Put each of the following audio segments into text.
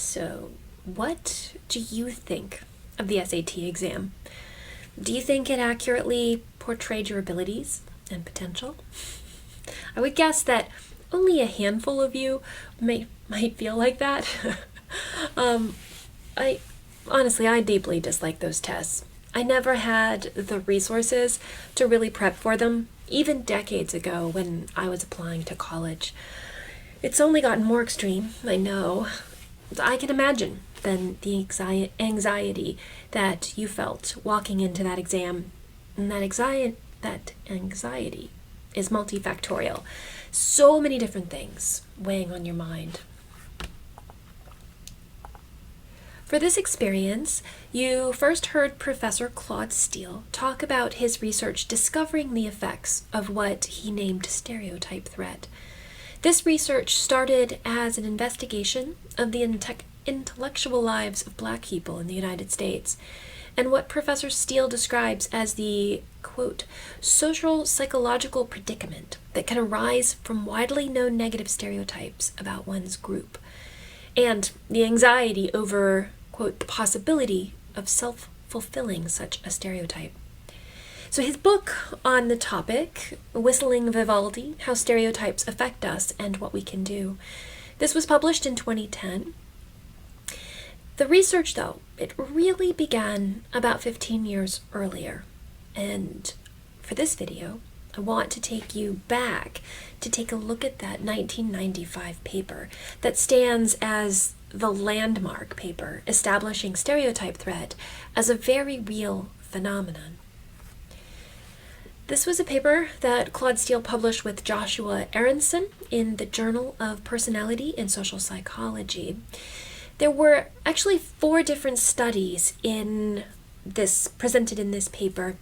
So, what do you think of the SAT exam? Do you think it accurately portrayed your abilities and potential? I would guess that only a handful of you might feel like that. I deeply dislike those tests. I never had the resources to really prep for them, even decades ago when I was applying to college. It's only gotten more extreme, I know. I can imagine then the anxiety that you felt walking into that exam. And that anxiety is multifactorial. So many different things weighing on your mind. For this experience, you first heard Professor Claude Steele talk about his research discovering the effects of what he named stereotype threat. This research started as an investigation of the intellectual lives of Black people in the United States, and what Professor Steele describes as the, quote, social psychological predicament that can arise from widely known negative stereotypes about one's group, and the anxiety over, quote, the possibility of self-fulfilling such a stereotype. So his book on the topic, Whistling Vivaldi, How Stereotypes Affect Us and What We Can Do, this was published in 2010. The research, though, it really began about 15 years earlier. And for this video, I want to take you back to take a look at that 1995 paper that stands as the landmark paper establishing stereotype threat as a very real phenomenon. This was a paper that Claude Steele published with Joshua Aronson in the Journal of Personality and Social Psychology. There were actually 4 different studies presented in this paper.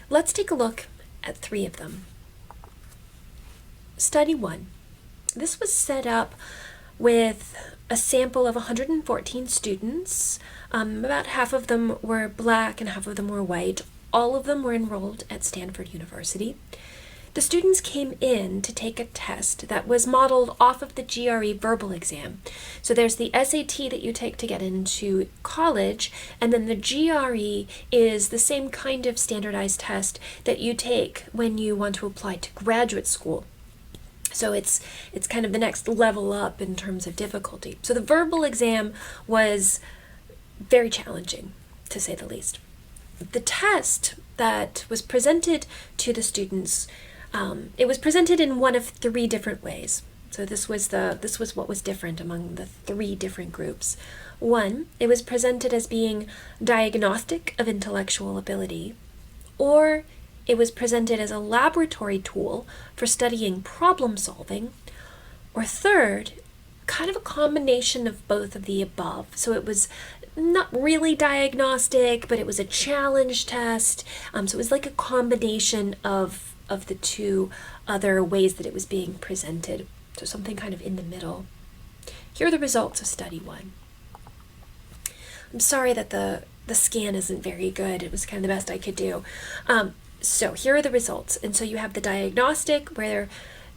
Let's take a look at 3 of them. Study 1. This was set up with a sample of 114 students. About half of them were Black and half of them were white. All of them were enrolled at Stanford University. The students came in to take a test that was modeled off of the GRE verbal exam. So there's the SAT that you take to get into college, and then the GRE is the same kind of standardized test that you take when you want to apply to graduate school. So it's kind of the next level up in terms of difficulty. So the verbal exam was very challenging, to say the least. The test that was presented to the students, it was presented in one of 3 different ways. So this was what was different among the 3 different groups. 1, it was presented as being diagnostic of intellectual ability, or it was presented as a laboratory tool for studying problem solving, or 3rd, kind of a combination of both of the above. So it was not really diagnostic, but it was a challenge test. So it was like a combination of the 2 other ways that it was being presented. So something kind of in the middle. Here are the results of study 1. I'm sorry that the scan isn't very good. It was kind of the best I could do. So here are the results. And so you have the diagnostic, where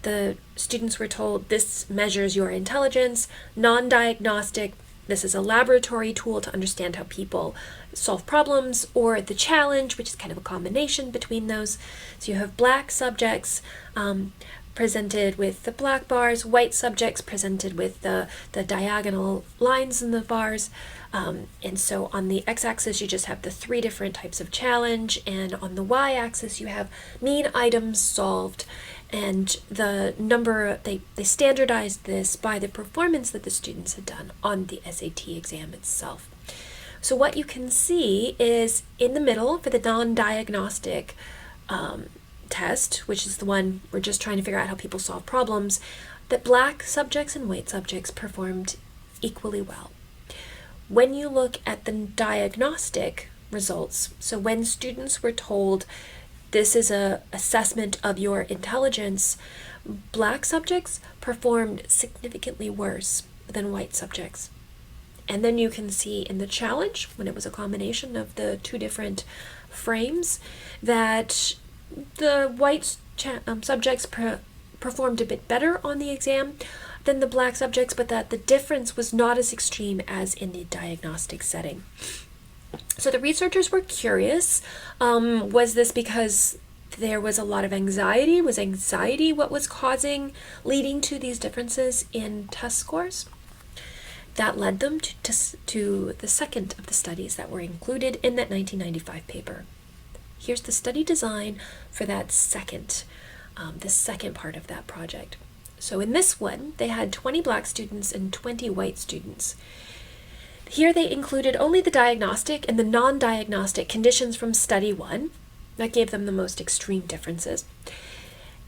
the students were told this measures your intelligence. Non-diagnostic, this is a laboratory tool to understand how people solve problems, or the challenge, which is kind of a combination between those. So you have Black subjects presented with the black bars, white subjects presented with the diagonal lines in the bars. And so on the x-axis, you just have the 3 different types of challenge, and on the y-axis, you have mean items solved. And the number, they standardized this by the performance that the students had done on the SAT exam itself. So what you can see is in the middle for the non-diagnostic test, which is the one we're just trying to figure out how people solve problems, that Black subjects and white subjects performed equally well. When you look at the diagnostic results, so when students were told this is an assessment of your intelligence, Black subjects performed significantly worse than white subjects. And then you can see in the challenge, when it was a combination of the 2 different frames, that the white subjects performed a bit better on the exam, than the black subjects, but that the difference was not as extreme as in the diagnostic setting. So the researchers were curious. Was this because there was a lot of anxiety? Was anxiety what was leading to these differences in test scores? That led them to the second of the studies that were included in that 1995 paper. Here's the study design for that the second part of that project. So in this one, they had 20 black students and 20 white students. Here they included only the diagnostic and the non-diagnostic conditions from study 1. That gave them the most extreme differences.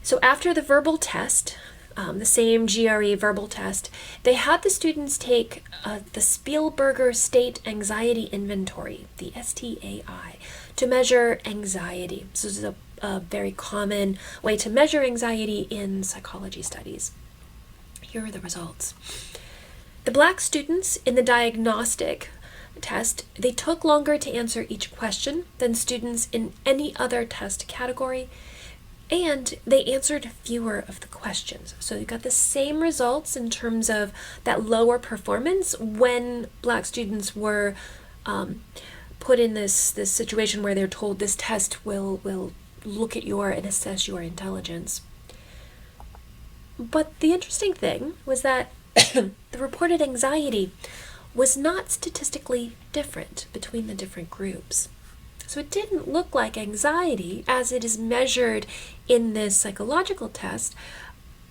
So after the verbal test, the same GRE verbal test, they had the students take the Spielberger State Anxiety Inventory, the STAI, to measure anxiety. So this is a very common way to measure anxiety in psychology studies. Here are the results. The black students in the diagnostic test, they took longer to answer each question than students in any other test category, and they answered fewer of the questions. So you got the same results in terms of that lower performance when black students were put in this situation where they're told this test will look at and assess your intelligence. But the interesting thing was that the reported anxiety was not statistically different between the different groups. So it didn't look like anxiety as it is measured in this psychological test,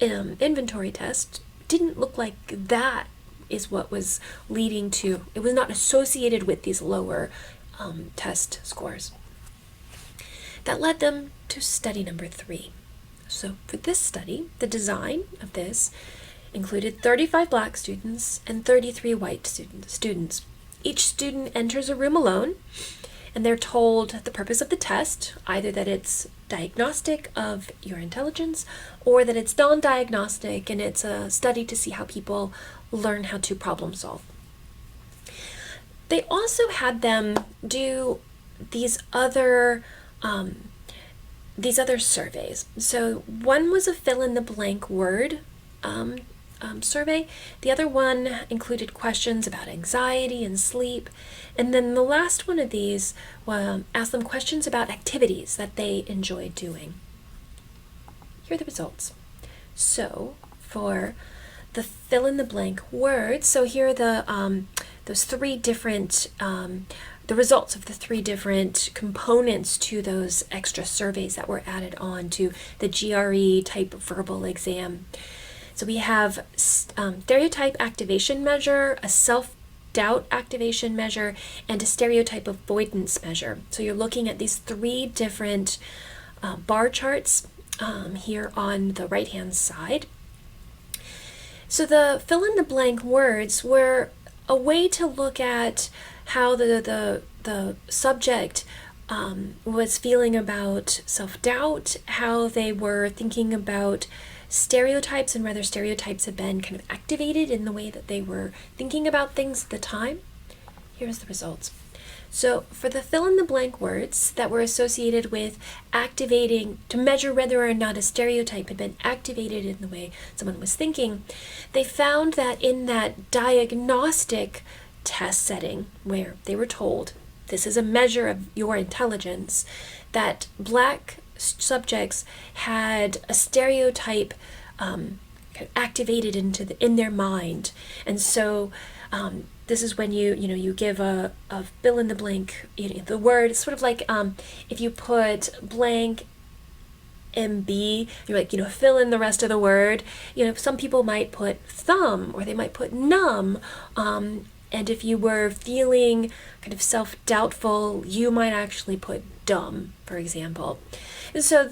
inventory test, didn't look like that is what was leading to, it was not associated with these lower test scores. That led them to study number 3. So for this study, the design of this included 35 black students and 33 white students. Each student enters a room alone, and they're told the purpose of the test, either that it's diagnostic of your intelligence or that it's non-diagnostic and it's a study to see how people learn how to problem solve. They also had them do these other surveys. So one was a fill-in-the-blank word survey. The other one included questions about anxiety and sleep. And then the last one of these asked them questions about activities that they enjoyed doing. Here are the results. So for the fill-in-the-blank words, so here are those 3 different the results of the 3 different components to those extra surveys that were added on to the GRE type verbal exam. So we have stereotype activation measure, a self-doubt activation measure, and a stereotype avoidance measure. So you're looking at these 3 different bar charts here on the right-hand side. So the fill-in-the-blank words were a way to look at how the subject was feeling about self-doubt, how they were thinking about stereotypes and whether stereotypes had been kind of activated in the way that they were thinking about things at the time. Here's the results. So for the fill-in-the-blank words that were associated with activating, to measure whether or not a stereotype had been activated in the way someone was thinking, they found that in that diagnostic test setting where they were told this is a measure of your intelligence, that black subjects had a stereotype kind of activated in their mind. And so this is when you give a fill in the blank, the word. It's sort of like if you put blank MB, you're like, fill in the rest of the word. Some people might put thumb or they might put numb. And if you were feeling kind of self-doubtful, you might actually put dumb, for example. And so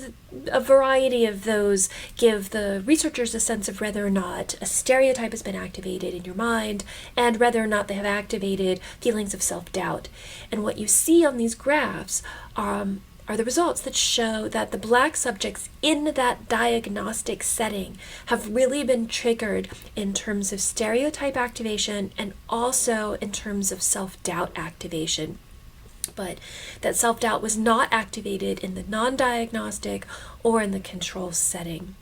a variety of those give the researchers a sense of whether or not a stereotype has been activated in your mind and whether or not they have activated feelings of self-doubt. And what you see on these graphs are the results that show that the black subjects in that diagnostic setting have really been triggered in terms of stereotype activation and also in terms of self-doubt activation. But that self-doubt was not activated in the non-diagnostic or in the control setting.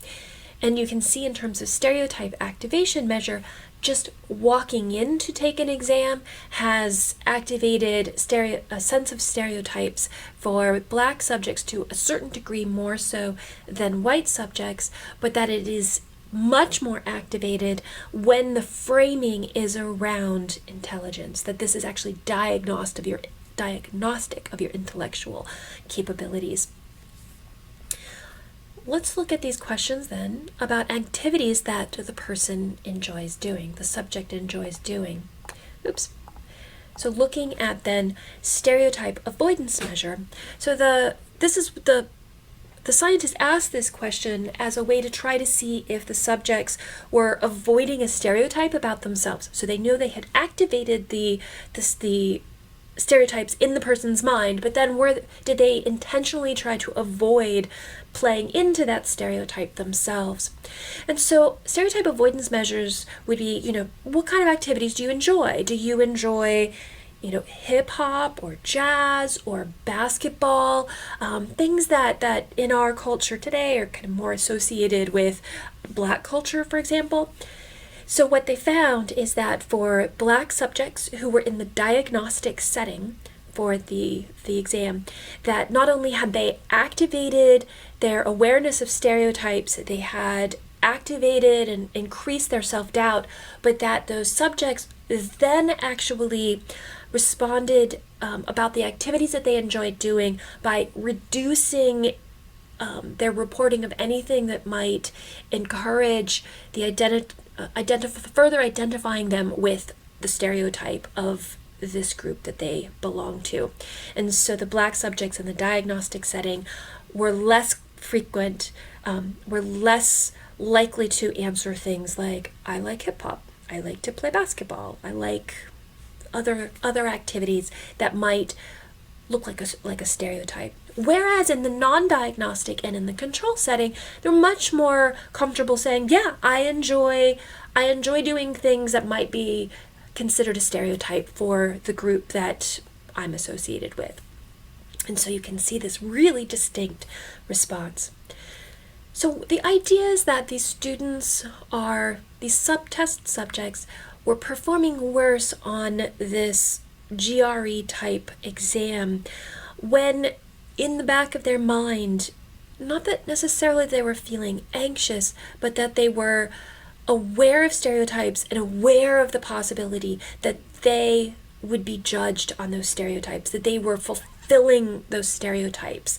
And you can see in terms of stereotype activation measure, just walking in to take an exam has activated a sense of stereotypes for Black subjects to a certain degree more so than white subjects, but that it is much more activated when the framing is around intelligence, that this is actually diagnostic of your intellectual capabilities. Let's look at these questions then about activities that the person enjoys doing, the subject enjoys doing. So looking at then stereotype avoidance measure. So the scientists asked this question as a way to try to see if the subjects were avoiding a stereotype about themselves. So they knew they had activated the stereotypes in the person's mind, but then did they intentionally try to avoid playing into that stereotype themselves? And so stereotype avoidance measures would be, what kind of activities do you enjoy? Do you enjoy, hip hop or jazz or basketball? Things that in our culture today are kind of more associated with Black culture, for example. So what they found is that for Black subjects who were in the diagnostic setting for the exam, that not only had they activated their awareness of stereotypes, they had activated and increased their self-doubt, but that those subjects then actually responded about the activities that they enjoyed doing by reducing their reporting of anything that might encourage the further identifying them with the stereotype of this group that they belong to. And so the Black subjects in the diagnostic setting were less frequent, were less likely to answer things like, I like hip hop, I like to play basketball, I like other activities that might look like a stereotype. Whereas in the non-diagnostic and in the control setting, they're much more comfortable saying, yeah, I enjoy doing things that might be considered a stereotype for the group that I'm associated with. And so you can see this really distinct response. So the idea is that these subtest subjects were performing worse on this GRE type exam when in the back of their mind, not that necessarily they were feeling anxious, but that they were aware of stereotypes and aware of the possibility that they would be judged on those stereotypes, that they were fulfilling those stereotypes.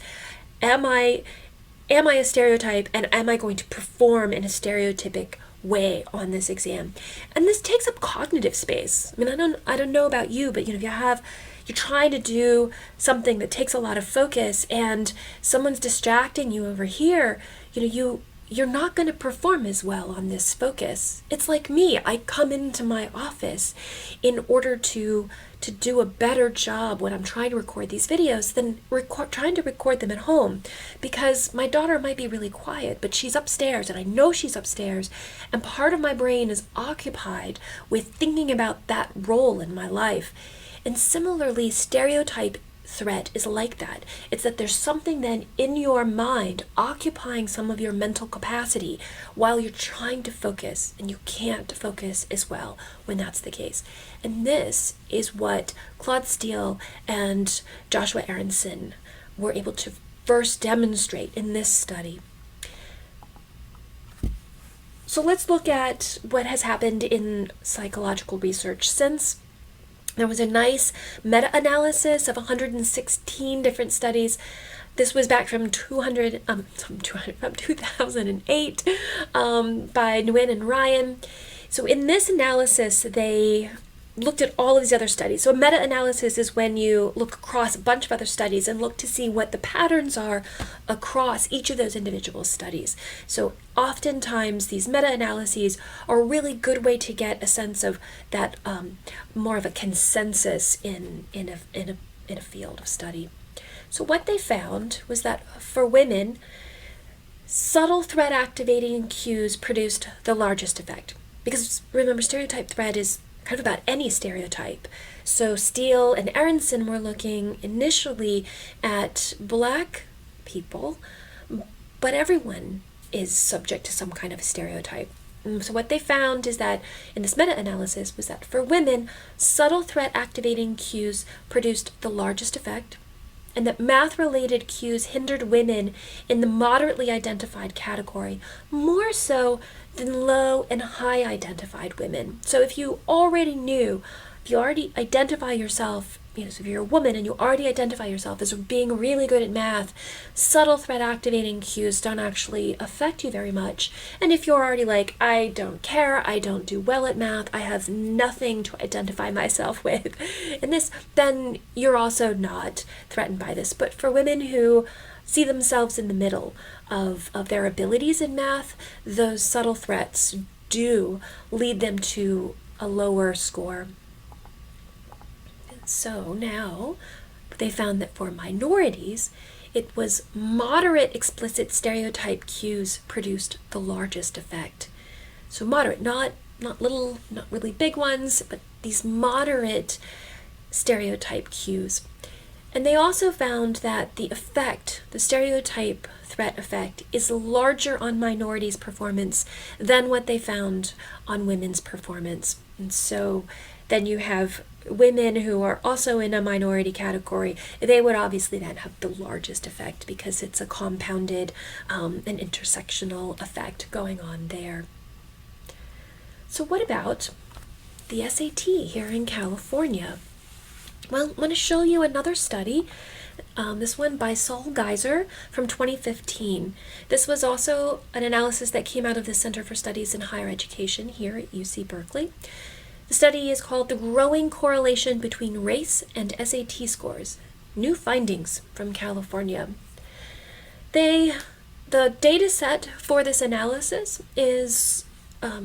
Am I a stereotype, and am I going to perform in a stereotypic way on this exam? And this takes up cognitive space. I mean, I don't know about you, but if you're trying to do something that takes a lot of focus and someone's distracting you over here, you're not going to perform as well on this focus. It's like me. I come into my office in order to do a better job when I'm trying to record these videos than trying to record them at home, because my daughter might be really quiet, but she's upstairs and I know she's upstairs, and part of my brain is occupied with thinking about that role in my life. And similarly, stereotype threat is like that. It's that there's something then in your mind occupying some of your mental capacity while you're trying to focus, and you can't focus as well when that's the case. And this is what Claude Steele and Joshua Aronson were able to first demonstrate in this study. So let's look at what has happened in psychological research since. There was a nice meta-analysis of 116 different studies. This was back from 2008 by Nguyen and Ryan. So in this analysis, they looked at all of these other studies. So a meta-analysis is when you look across a bunch of other studies and look to see what the patterns are across each of those individual studies. So oftentimes these meta-analyses are a really good way to get a sense of that more of a consensus in a field of study. So what they found was that for women, subtle threat activating cues produced the largest effect. Because remember, stereotype threat is kind of about any stereotype. So Steele and Aronson were looking initially at Black people, but everyone is subject to some kind of a stereotype. So what they found is that in this meta-analysis was that for women, subtle threat activating cues produced the largest effect, and that math-related cues hindered women in the moderately identified category more so than low and high identified women. So if you already identify yourself, so if you're a woman and you already identify yourself as being really good at math, subtle threat activating cues don't actually affect you very much. And if you're already like, I don't care, I don't do well at math, I have nothing to identify myself with in this, then you're also not threatened by this. But for women who see themselves in the middle of their abilities in math, those subtle threats do lead them to a lower score. So now they found that for minorities, it was moderate explicit stereotype cues produced the largest effect. So moderate, not little, not really big ones, but these moderate stereotype cues. And they also found that the effect, the stereotype threat effect, is larger on minorities' performance than what they found on women's performance. And so then you have women who are also in a minority category. They would obviously then have the largest effect because it's a compounded and intersectional effect going on there. So what about the SAT here in California? Well, I want to show you another study, this one by Saul Geiser from 2015. This was also an analysis that came out of the Center for Studies in Higher Education here at UC Berkeley. The study is called The Growing Correlation Between Race and SAT Scores, New Findings from California. The data set for this analysis is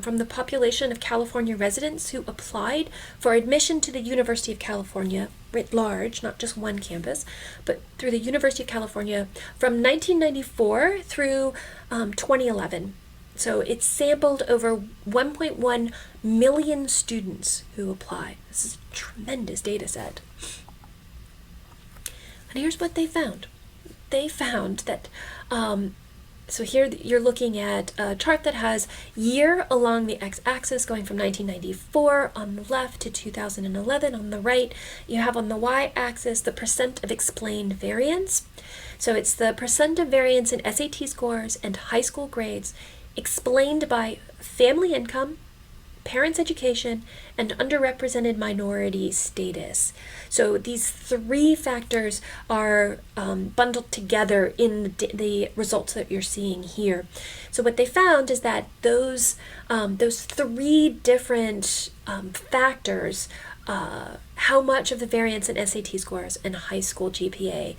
from the population of California residents who applied for admission to the University of California writ large, not just one campus, but through the University of California from 1994 through 2011. So it sampled over 1.1 million students who applied. This is a tremendous data set. And here's what they found. They found that, so here you're looking at a chart that has year along the x-axis going from 1994 on the left to 2011 on the right. You have on the y-axis the percent of explained variance. So it's the percent of variance in SAT scores and high school grades explained by family income, parents' education, and underrepresented minority status. So these three factors are bundled together in the results that you're seeing here. So what they found is that those three different factors, how much of the variance in SAT scores and high school GPA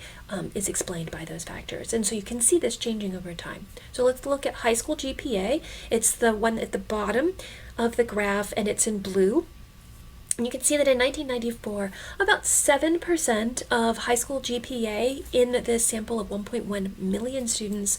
is explained by those factors. And so you can see this changing over time. So let's look at high school GPA. It's the one at the bottom of the graph, and it's in blue. And you can see that in 1994, about 7% of high school GPA in this sample of 1.1 million students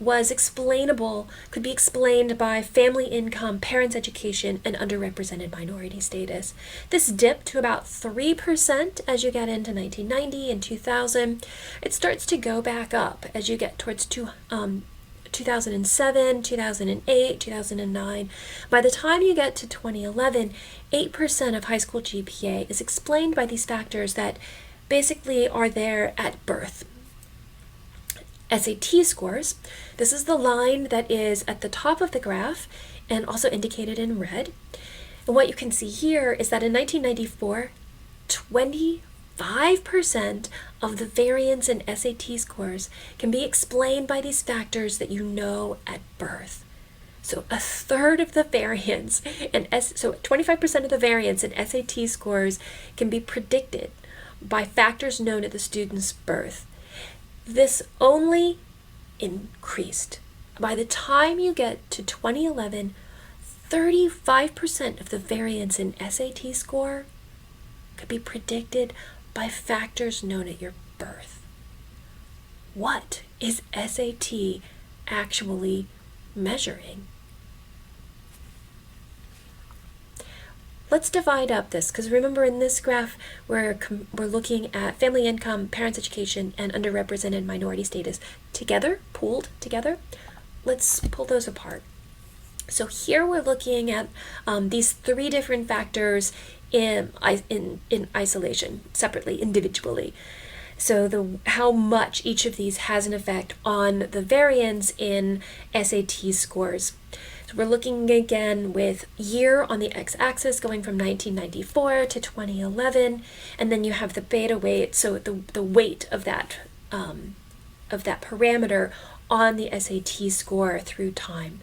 could be explained by family income, parents' education, and underrepresented minority status. This dipped to about 3% as you get into 1990 and 2000. It starts to go back up as you get towards 2007, 2008, 2009. By the time you get to 2011, 8% of high school GPA is explained by these factors that basically are there at birth. SAT scores, this is the line that is at the top of the graph and also indicated in red. And what you can see here is that in 1994, 25% of the variance in SAT scores can be explained by these factors that you know at birth. So a third of the variance, so 25% of the variance in SAT scores can be predicted by factors known at the student's birth. This only increased. By the time you get to 2011, 35% of the variance in SAT score could be predicted by factors known at your birth. What is SAT actually measuring? Let's divide up this, because remember in this graph we're looking at family income, parents' education, and underrepresented minority status together, pooled together. let's pull those apart. So here we're looking at these three different factors in isolation, separately, individually. So how much each of these has an effect on the variance in SAT scores. So we're looking again with year on the x-axis going from 1994 to 2011, and then you have the beta weight, so the weight of that parameter on the SAT score through time.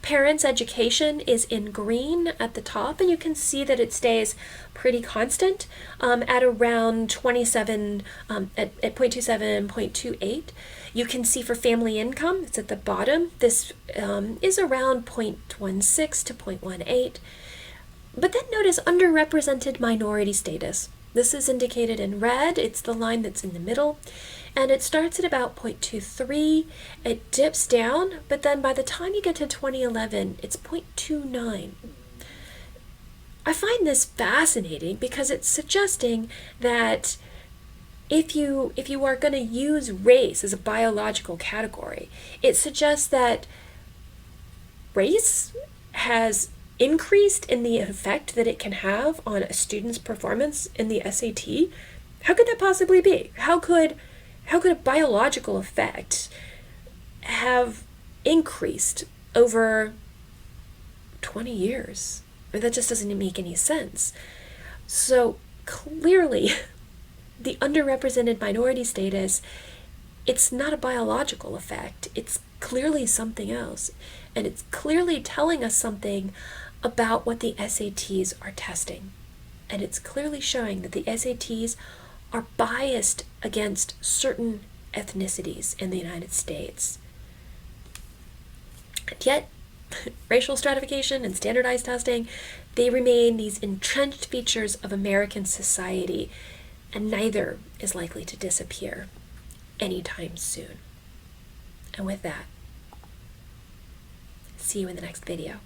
Parents' education is in green at the top, and you can see that it stays pretty constant at around 27, at 0.27, 0.28. You can see for family income, it's at the bottom. This is around 0.16 to 0.18. But then notice underrepresented minority status. This is indicated in red. It's the line that's in the middle. And it starts at about 0.23. It dips down, but then by the time you get to 2011, it's 0.29. I find this fascinating because it's suggesting that if you are going to use race as a biological category, it suggests that race has increased in the effect that it can have on a student's performance in the SAT. How could that possibly be? How could a biological effect have increased over 20 years? I mean, that just doesn't make any sense. So clearly, the underrepresented minority status, it's not a biological effect. It's clearly something else. And it's clearly telling us something about what the SATs are testing. And it's clearly showing that the SATs are biased against certain ethnicities in the United States. And yet, racial stratification and standardized testing, they remain these entrenched features of American society, and neither is likely to disappear anytime soon. And with that, see you in the next video.